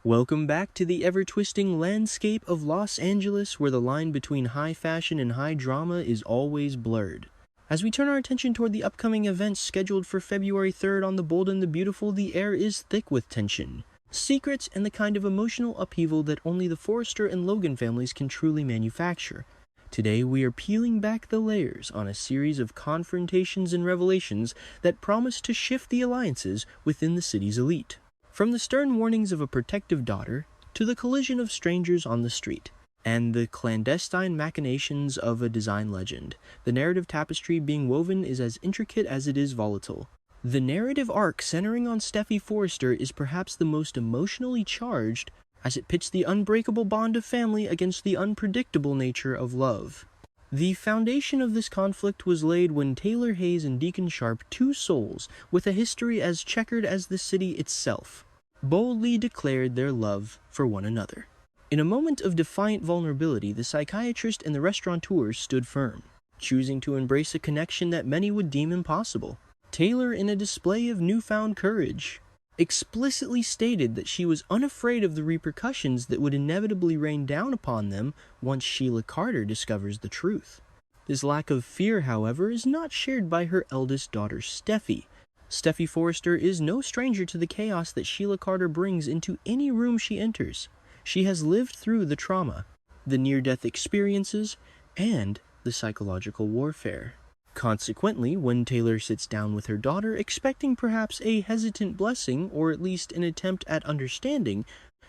Welcome back to the ever-twisting landscape of Los Angeles, where the line between high fashion and high drama is always blurred. As we turn our attention toward the upcoming events scheduled for February 3rd on The Bold and the Beautiful, the air is thick with tension, secrets, and the kind of emotional upheaval that only the Forrester and Logan families can truly manufacture. Today, we are peeling back the layers on a series of confrontations and revelations that promise to shift the alliances within the city's elite. From the stern warnings of a protective daughter, to the collision of strangers on the street, and the clandestine machinations of a design legend, the narrative tapestry being woven is as intricate as it is volatile. The narrative arc centering on Steffy Forrester is perhaps the most emotionally charged, as it pits the unbreakable bond of family against the unpredictable nature of love. The foundation of this conflict was laid when Taylor Hayes and Deacon Sharp, two souls with a history as checkered as the city itself, boldly declared their love for one another. In a moment of defiant vulnerability, the psychiatrist and the restaurateur stood firm, choosing to embrace a connection that many would deem impossible. Taylor, in a display of newfound courage, explicitly stated that she was unafraid of the repercussions that would inevitably rain down upon them once Sheila Carter discovers the truth. This lack of fear, however, is not shared by her eldest daughter, Steffy. Steffy Forrester is no stranger to the chaos that Sheila Carter brings into any room she enters. She has lived through the trauma, the near-death experiences, and the psychological warfare. Consequently, when Taylor sits down with her daughter, expecting perhaps a hesitant blessing or at least an attempt at understanding,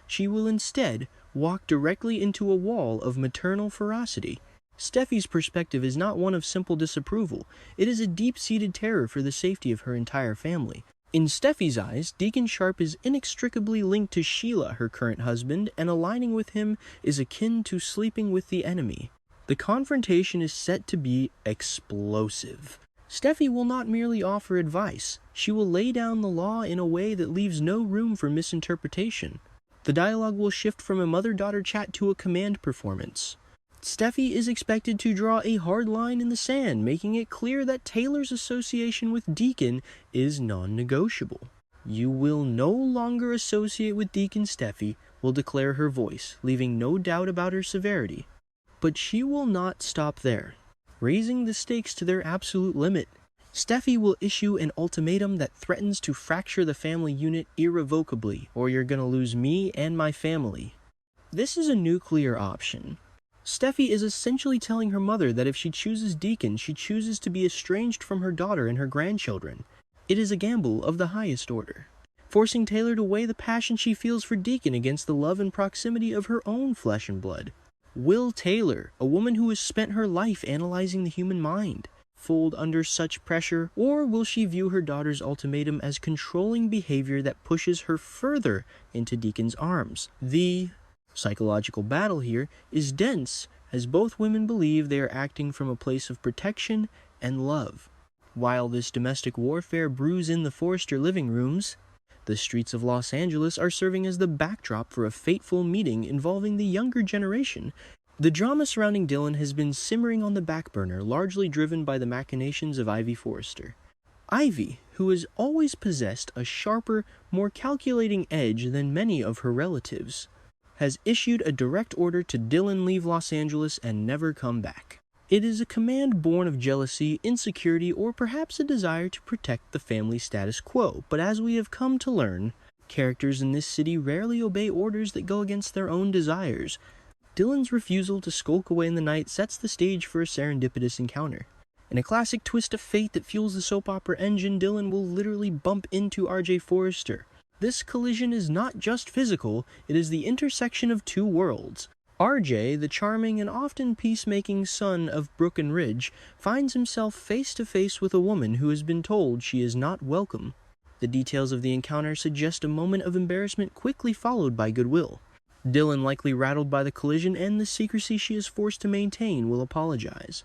she will instead walk directly into a wall of maternal ferocity. Steffy's perspective is not one of simple disapproval. It is a deep-seated terror for the safety of her entire family. In Steffy's eyes, Deacon Sharp is inextricably linked to Sheila, her current husband, and aligning with him is akin to sleeping with the enemy. The confrontation is set to be explosive. Steffy will not merely offer advice. She will lay down the law in a way that leaves no room for misinterpretation. The dialogue will shift from a mother-daughter chat to a command performance. Steffy is expected to draw a hard line in the sand, making it clear that Taylor's association with Deacon is non-negotiable. "You will no longer associate with Deacon Steffy," will declare her voice, leaving no doubt about her severity. But she will not stop there. Raising the stakes to their absolute limit, Steffy will issue an ultimatum that threatens to fracture the family unit irrevocably, or you're gonna lose me and my family. This is a nuclear option. Steffy is essentially telling her mother that if she chooses Deacon, she chooses to be estranged from her daughter and her grandchildren. It is a gamble of the highest order, forcing Taylor to weigh the passion she feels for Deacon against the love and proximity of her own flesh and blood. Will Taylor, a woman who has spent her life analyzing the human mind, fold under such pressure, or will she view her daughter's ultimatum as controlling behavior that pushes her further into Deacon's arms? The psychological battle here is dense, as both women believe they are acting from a place of protection and love. While this domestic warfare brews in the Forrester living rooms, the streets of Los Angeles are serving as the backdrop for a fateful meeting involving the younger generation. The drama surrounding Dylan has been simmering on the back burner, largely driven by the machinations of Ivy Forrester. Ivy, who has always possessed a sharper, more calculating edge than many of her relatives, has issued a direct order to Dylan leave Los Angeles and never come back. It is a command born of jealousy, insecurity, or perhaps a desire to protect the family status quo, but as we have come to learn, characters in this city rarely obey orders that go against their own desires. Dylan's refusal to skulk away in the night sets the stage for a serendipitous encounter. In a classic twist of fate that fuels the soap opera engine, Dylan will literally bump into RJ Forrester. This collision is not just physical, it is the intersection of two worlds. RJ, the charming and often peacemaking son of Brook and Ridge, finds himself face to face with a woman who has been told she is not welcome. The details of the encounter suggest a moment of embarrassment quickly followed by goodwill. Dylan, likely rattled by the collision and the secrecy she is forced to maintain, will apologize.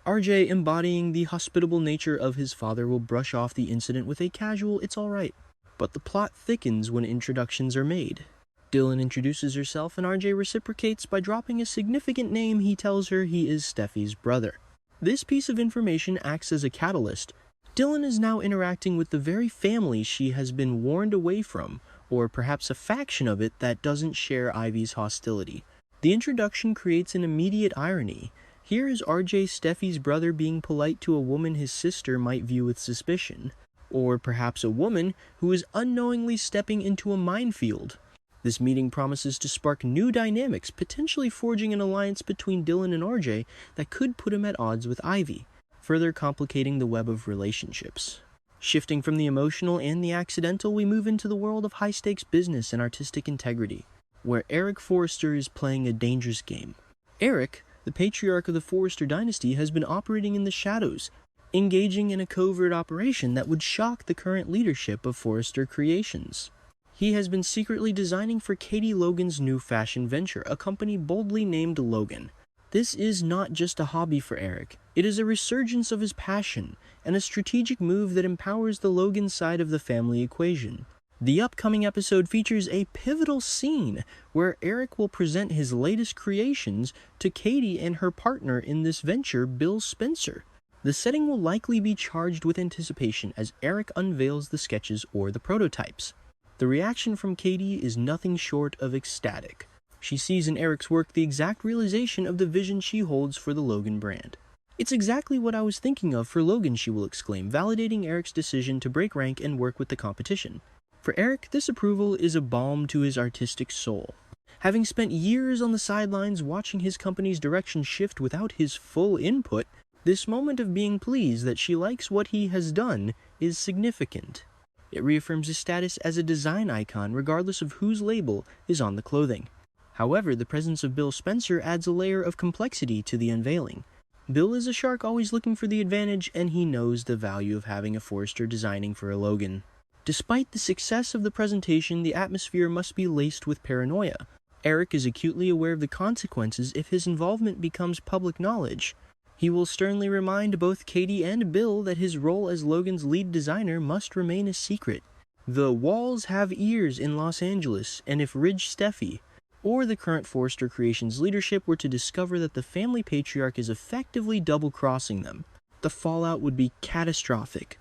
RJ, embodying the hospitable nature of his father, will brush off the incident with a casual "it's alright." But the plot thickens when introductions are made. Dylan introduces herself and RJ reciprocates by dropping a significant name. He tells her he is Steffy's brother. This piece of information acts as a catalyst. Dylan is now interacting with the very family she has been warned away from, or perhaps a faction of it that doesn't share Ivy's hostility. The introduction creates an immediate irony. Here is RJ Steffi's brother being polite to a woman his sister might view with suspicion, or perhaps a woman who is unknowingly stepping into a minefield. This meeting promises to spark new dynamics, potentially forging an alliance between Dylan and RJ that could put him at odds with Ivy, further complicating the web of relationships. Shifting from the emotional and the accidental, we move into the world of high-stakes business and artistic integrity, where Eric Forrester is playing a dangerous game. Eric, the patriarch of the Forrester dynasty, has been operating in the shadows, engaging in a covert operation that would shock the current leadership of Forrester Creations. He has been secretly designing for Katie Logan's new fashion venture, a company boldly named Logan. This is not just a hobby for Eric, it is a resurgence of his passion, and a strategic move that empowers the Logan side of the family equation. The upcoming episode features a pivotal scene where Eric will present his latest creations to Katie and her partner in this venture, Bill Spencer. The setting will likely be charged with anticipation as Eric unveils the sketches or the prototypes. The reaction from Katie is nothing short of ecstatic. She sees in Eric's work the exact realization of the vision she holds for the Logan brand. "It's exactly what I was thinking of for Logan," she will exclaim, validating Eric's decision to break rank and work with the competition. For Eric, this approval is a balm to his artistic soul. Having spent years on the sidelines watching his company's direction shift without his full input, this moment of being pleased that she likes what he has done is significant. It reaffirms his status as a design icon regardless of whose label is on the clothing. However, the presence of Bill Spencer adds a layer of complexity to the unveiling. Bill is a shark always looking for the advantage, and he knows the value of having a Forrester designing for a Logan. Despite the success of the presentation, the atmosphere must be laced with paranoia. Eric is acutely aware of the consequences if his involvement becomes public knowledge. He will sternly remind both Katie and Bill that his role as Logan's lead designer must remain a secret. The walls have ears in Los Angeles, and if Ridge Steffi, or the current Forrester Creations leadership, were to discover that the family patriarch is effectively double-crossing them, the fallout would be catastrophic.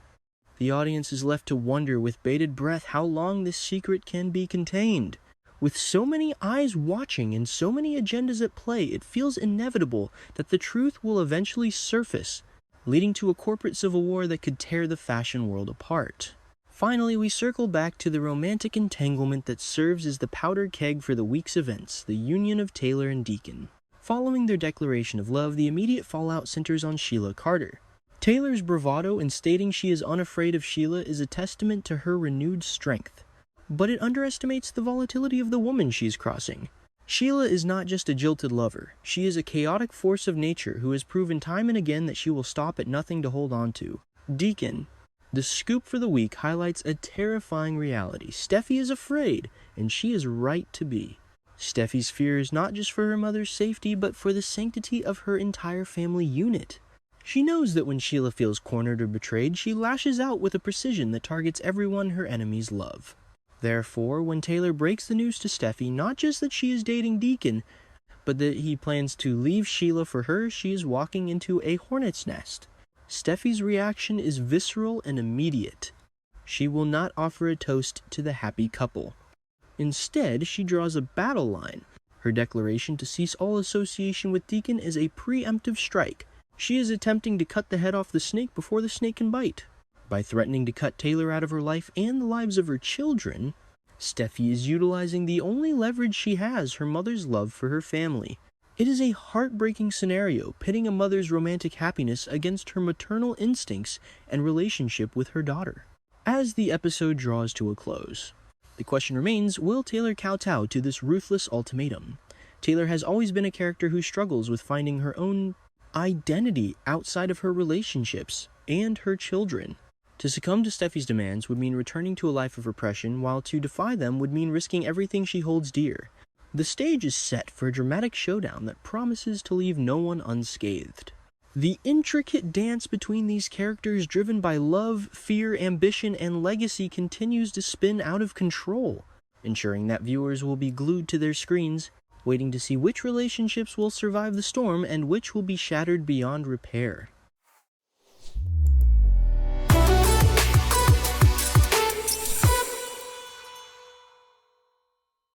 The audience is left to wonder with bated breath how long this secret can be contained. With so many eyes watching and so many agendas at play, it feels inevitable that the truth will eventually surface, leading to a corporate civil war that could tear the fashion world apart. Finally, we circle back to the romantic entanglement that serves as the powder keg for the week's events, the union of Taylor and Deacon. Following their declaration of love, the immediate fallout centers on Sheila Carter. Taylor's bravado in stating she is unafraid of Sheila is a testament to her renewed strength, but it underestimates the volatility of the woman she's crossing. Sheila is not just a jilted lover, she is a chaotic force of nature who has proven time and again that she will stop at nothing to hold on to. Deacon. The scoop for the week highlights a terrifying reality. Steffi is afraid, and she is right to be. Steffi's fear is not just for her mother's safety, but for the sanctity of her entire family unit. She knows that when Sheila feels cornered or betrayed, she lashes out with a precision that targets everyone her enemies love. Therefore, when Taylor breaks the news to Steffi, not just that she is dating Deacon, but that he plans to leave Sheila for her, she is walking into a hornet's nest. Steffi's reaction is visceral and immediate. She will not offer a toast to the happy couple. Instead, she draws a battle line. Her declaration to cease all association with Deacon is a preemptive strike. She is attempting to cut the head off the snake before the snake can bite. By threatening to cut Taylor out of her life and the lives of her children, Steffi is utilizing the only leverage she has, her mother's love for her family. It is a heartbreaking scenario, pitting a mother's romantic happiness against her maternal instincts and relationship with her daughter. As the episode draws to a close, the question remains, will Taylor kowtow to this ruthless ultimatum? Taylor has always been a character who struggles with finding her own identity outside of her relationships and her children. To succumb to Steffi's demands would mean returning to a life of repression, while to defy them would mean risking everything she holds dear. The stage is set for a dramatic showdown that promises to leave no one unscathed. The intricate dance between these characters, driven by love, fear, ambition, and legacy, continues to spin out of control, ensuring that viewers will be glued to their screens, waiting to see which relationships will survive the storm and which will be shattered beyond repair.